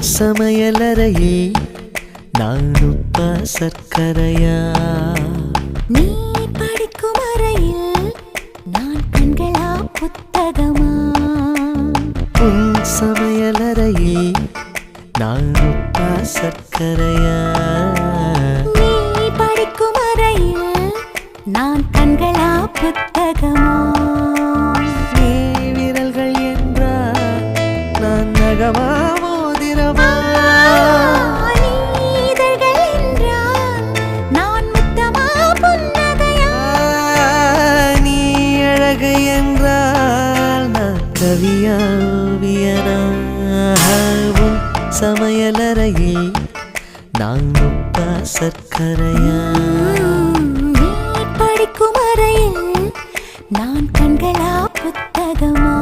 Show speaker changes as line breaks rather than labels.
சமையலறையில் நான் உப்பா சர்க்கரையா?
நீ படிக்கும் அறையில் நான் கண்களா புத்தகமா?
உன் சமையலறையில் நான் உப்பா சர்க்கரையா?
நீ படிக்கும் அறையில் நான் கண்களா புத்தகமா?
நீ விரல்கள் என்றால் நான் நகமா மோதிரமா?
நீதழ்கள் என்றால் நான் முத்தமா புன்னகையா?
நீ அழகு என்றால் நான் கவியா ஓவியனா? உன் சமையலறையில் நான் உப்பா சர்க்கரையா?
நீ படிக்கும் அறையில் நான் கண்களா புத்தகமா?